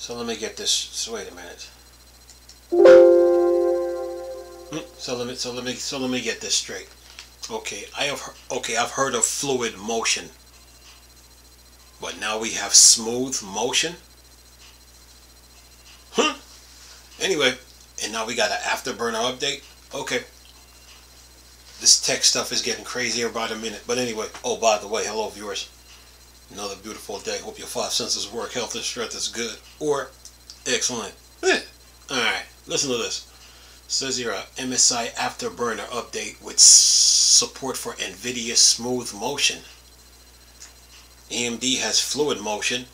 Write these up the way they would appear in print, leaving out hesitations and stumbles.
So let me get this. So wait a minute. So let me get this straight. Okay, I've heard of fluid motion, but now we have smooth motion. Anyway, and now we got an Afterburner update. Okay, this tech stuff is getting crazier by the minute. But anyway, oh, by the way, hello viewers. Another beautiful day. Hope your five senses work. Health and strength is good or excellent. Alright, listen to this. It says here MSI Afterburner update with support for Nvidia smooth motion. AMD has fluid motion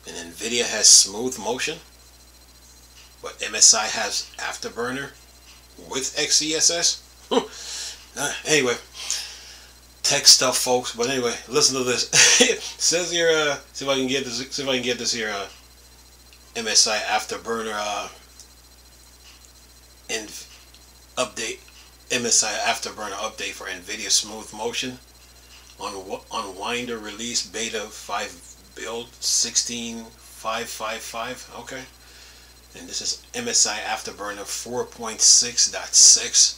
and Nvidia has smooth motion, but MSI has Afterburner with XeSS. Anyway, tech stuff, folks. But anyway, listen to this. It says here, see if I can get this. See if I can get this here. MSI Afterburner and update. MSI Afterburner update for Nvidia smooth motion on Winder release beta 5 build 16555. Okay, and this is MSI Afterburner 4.6.6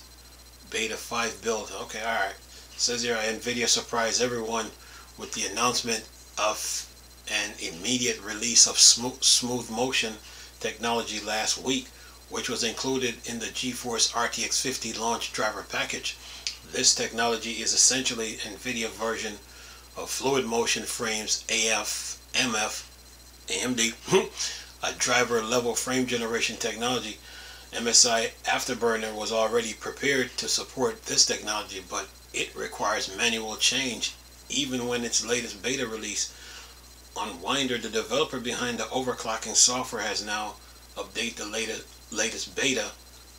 beta 5 build. Okay, all right. Says here, Nvidia surprised everyone with the announcement of an immediate release of smooth motion technology last week, which was included in the GeForce RTX 50 launch driver package. This technology is essentially Nvidia version of fluid motion frames AMD, a driver level frame generation technology. MSI Afterburner was already prepared to support this technology, but it requires manual change even when its latest beta release. On Winder, the developer behind the overclocking software has now updated the latest beta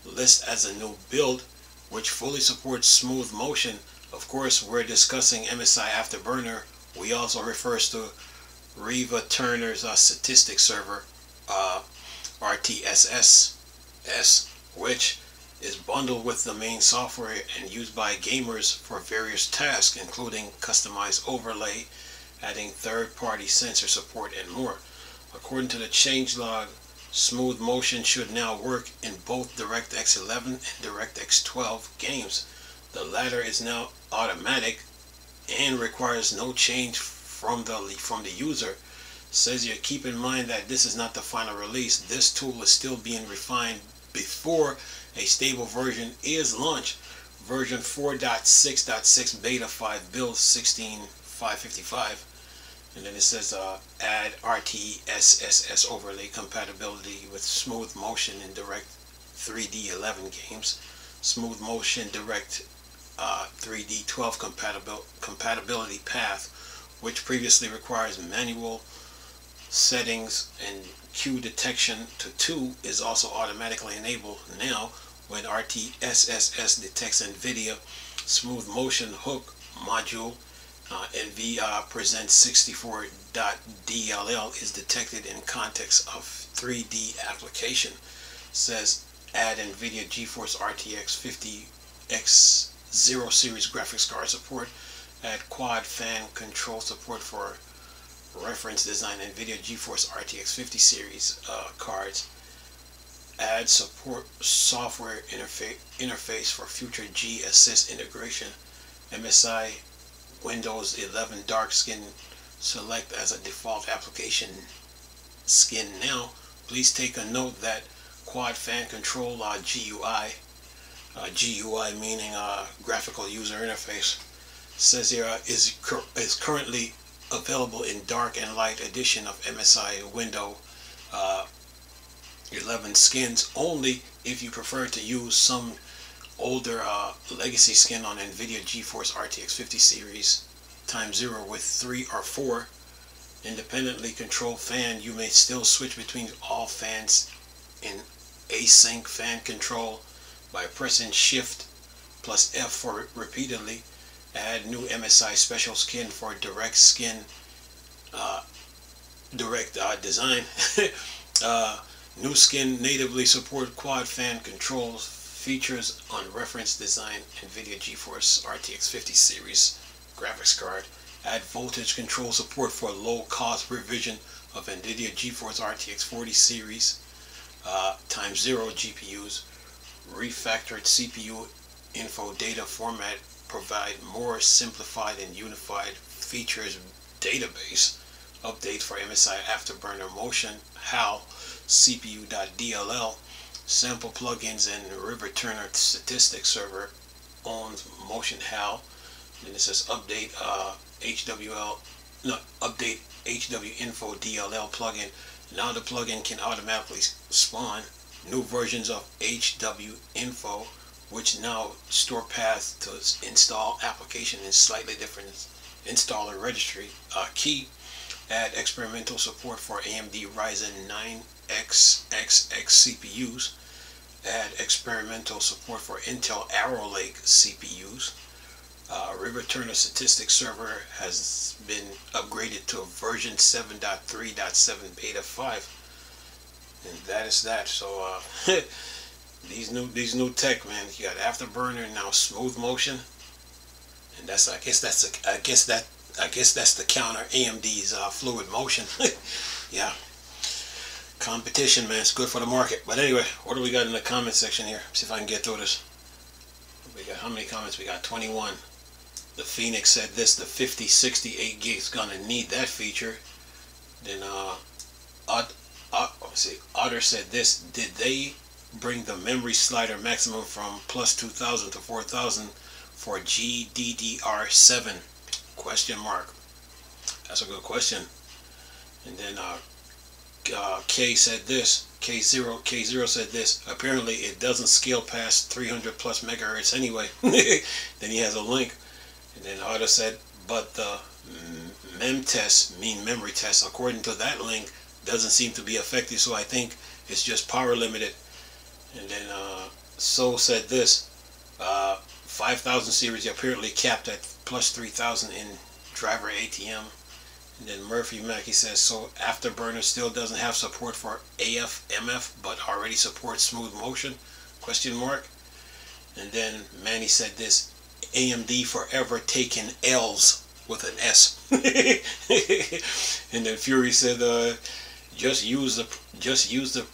list as a new build which fully supports smooth motion. Of course, we're discussing MSI Afterburner. We also refers to Riva Turner's statistics server, RTSS, which is bundled with the main software and used by gamers for various tasks, including customized overlay, adding third-party sensor support, and more. According to the changelog, smooth motion should now work in both DirectX 11 and DirectX 12 games. The latter is now automatic and requires no change from the user. Says here, keep in mind that this is not the final release. This tool is still being refined before a stable version is launched. Version 4.6.6 beta 5 build 16555. And then it says add RTSS overlay compatibility with smooth motion in Direct 3D 11 games. Smooth motion Direct 3D 12 compatibility path, which previously requires manual settings and cue detection to 2, is also automatically enabled now when RTSS detects Nvidia smooth motion hook module. NVIDIA presents 64.dll is detected in context of 3D application. Says add Nvidia GeForce RTX 50X0 series graphics card support. Add quad fan control support for reference design Nvidia GeForce RTX 50 series cards. Add support software interface for future G Assist integration. MSI Windows 11 dark skin select as a default application skin now. Please take a note that quad fan control GUI meaning graphical user interface, says here is currently available in dark and light edition of MSI Windows 11 skins only. If you prefer to use some older legacy skin on Nvidia GeForce RTX 50 series x0 with 3 or 4 independently controlled fan, you may still switch between all fans in async fan control by pressing Shift plus F for repeatedly. Add new MSI special skin for direct skin design. New skin natively support quad fan controls features on reference design Nvidia GeForce RTX 50 series graphics card. add voltage control support for low cost revision of Nvidia GeForce RTX 40 series times 0 GPUs, refactored CPU info data format, provide more simplified and unified features database, update for MSI Afterburner Motion HAL CPU.dll, sample plugins, and River Turner Statistics Server owns Motion HAL. And it says update update HW Info DLL plugin. Now the plugin can automatically spawn new versions of HW Info, which now store paths to install application in slightly different installer registry key. Add experimental support for AMD Ryzen 9 XXX CPUs. Add experimental support for Intel Arrow Lake CPUs. River Turner Statistics Server has been upgraded to a version 7.3.7 beta 5, and that is that. So these new tech, man. You got Afterburner, now Smooth Motion, and that's I guess that's the counter AMD's Fluid Motion. Yeah, competition, man. It's good for the market. But anyway, what do we got in the comment section here? See if I can get through this. We got how many comments? We got 21. The Phoenix said this: the 5068 gigs gonna need that feature. Then Otter said this: did they bring the memory slider maximum from plus 2000 to 4000 for GDDR7? Question mark. That's a good question. And then K said this. K0 said this: apparently it doesn't scale past 300 plus megahertz anyway. Then he has a link. And then Otter said, but the mem test, mean memory test, according to that link, doesn't seem to be effective, so I think it's just power limited. And then So said this: 5000 series apparently capped at plus 3000 in driver ATM. And then Murphy Mackey says, so Afterburner still doesn't have support for AF/MF, but already supports Smooth Motion? Question mark. And then Manny said this: AMD forever taking L's with an S. And then Fury said, just use the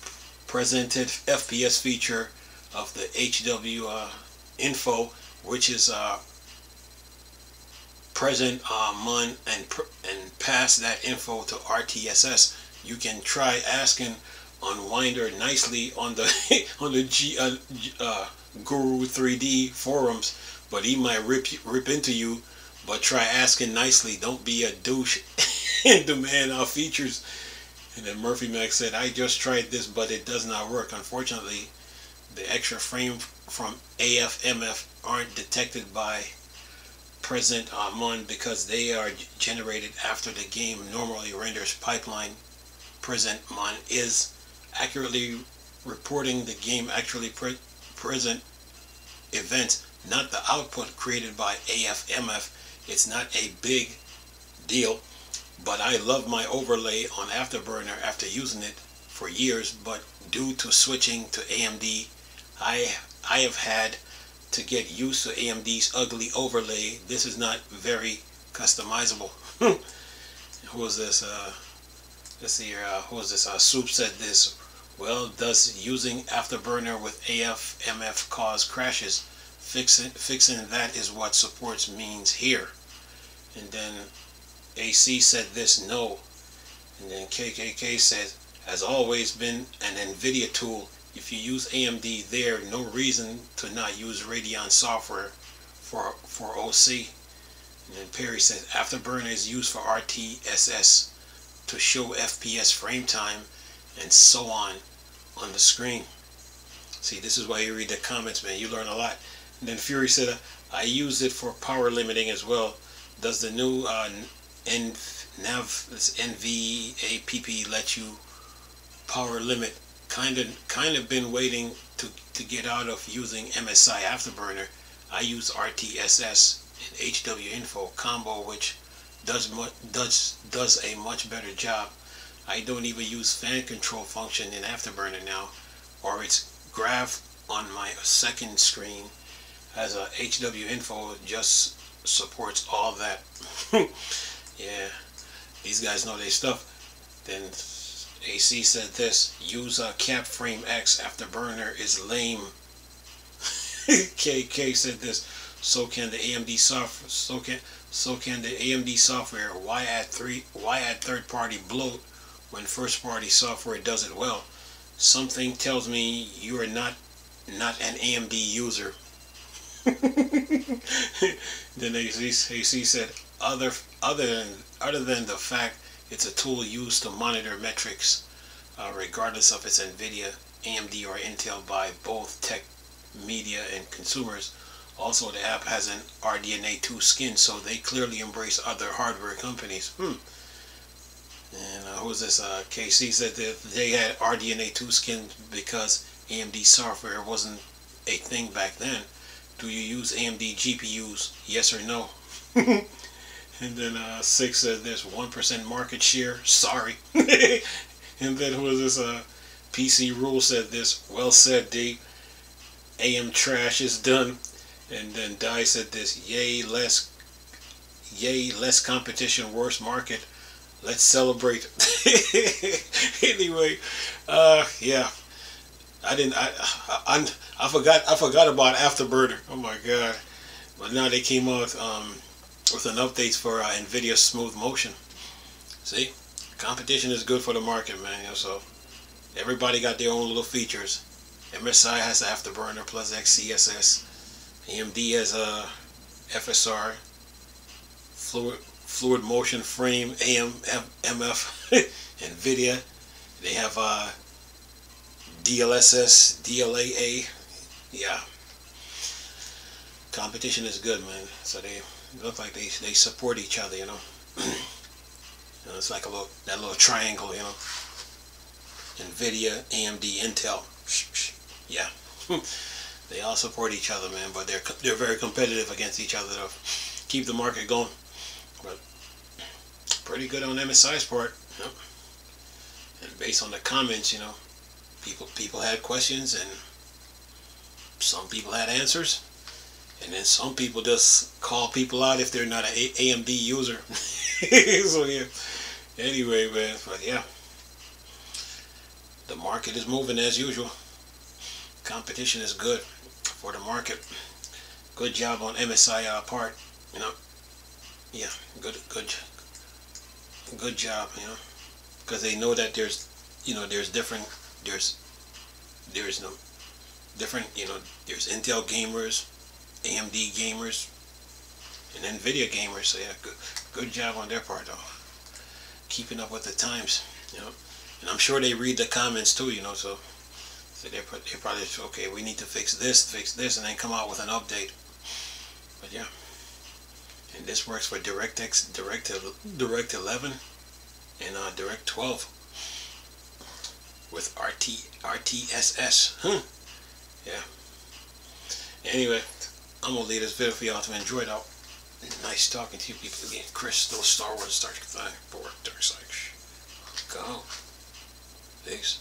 presented FPS feature of the HW info, which is present mon and pass that info to RTSS. You can try asking Unwinder nicely on the on the Guru 3D forums, but he might rip into you. But try asking nicely. Don't be a douche and demand our features. And then Murphy Max said, I just tried this, but it does not work. Unfortunately, the extra frame from AF/MF aren't detected by present mon because they are generated after the game normally renders pipeline. Present mon is accurately reporting the game actually present events, not the output created by AF/MF. It's not a big deal, but I love my overlay on Afterburner after using it for years, but due to switching to AMD, I have had to get used to AMD's ugly overlay. This is not very customizable. Who is this? Let's see here. Who is this? Soup said this: well, does using Afterburner with AF/MF cause crashes? Fixing that is what supports means here. And then AC said this: no. And then KKK says, has always been an Nvidia tool. If you use AMD there, no reason to not use Radeon software for OC. And then Perry says, Afterburner is used for RTSS to show FPS frame time and so on the screen. See, this is why you read the comments, man. You learn a lot. And then Fury said, I use it for power limiting as well. Does the new NVAPP let you power limit? Kind of been waiting to get out of using MSI Afterburner. I use RTSS and HW Info combo, which does a much better job. I don't even use fan control function in Afterburner now, or its graph on my second screen as a HW Info just supports all that. Yeah, these guys know their stuff. Then AC said this: use a cap frame X Afterburner is lame. KK said this: so can the AMD software. So can the AMD software. Why add third party bloat when first party software does it well? Something tells me you are not an AMD user. Then AC said, other than the fact it's a tool used to monitor metrics, regardless of its Nvidia, AMD, or Intel by both tech, media, and consumers. Also, the app has an RDNA 2 skin, so they clearly embrace other hardware companies. And who's this? KC said that they had RDNA 2 skin because AMD software wasn't a thing back then. Do you use AMD GPUs? Yes or no? And then 6 said there's 1% market share. Sorry. And then who is this? PC Rule said this. Well said, D. AM trash is done. And then Die said this. Yay, less competition, worse market. Let's celebrate. Anyway, yeah. I forgot about Afterburner. Oh my god! But now they came out with an update for Nvidia Smooth Motion. See, competition is good for the market, man. You know, so everybody got their own little features. MSI has Afterburner plus XCSS. AMD has FSR, fluid motion frame, MF. Nvidia, they have DLSS, DLAA. Yeah, competition is good, man. So they look like they support each other, you know. You know, it's like that little triangle, you know. Nvidia, AMD, Intel. Yeah, they all support each other, man. But they're very competitive against each other to keep the market going. But pretty good on MSI's part, you know. And based on the comments, you know, people had questions, and some people had answers, and then some people just call people out if they're not an AMD user. So yeah. Anyway, man, but yeah, the market is moving as usual. Competition is good for the market. Good job on MSI part, you know. Yeah, good job, you know, because they know that there's different, there's Intel gamers, AMD gamers, and Nvidia gamers. So yeah, good job on their part, though, keeping up with the times, you know. And I'm sure they read the comments too, you know. So they probably, okay, we need to fix this, and then come out with an update. But yeah, and this works for DirectX, Direct 11, and Direct 12 with RTSS. Yeah. Anyway, I'm gonna leave this video for y'all to enjoy it out. Nice talking to you people again. Crystal Star Wars Star Trek 4 Dark Side. Go. Peace.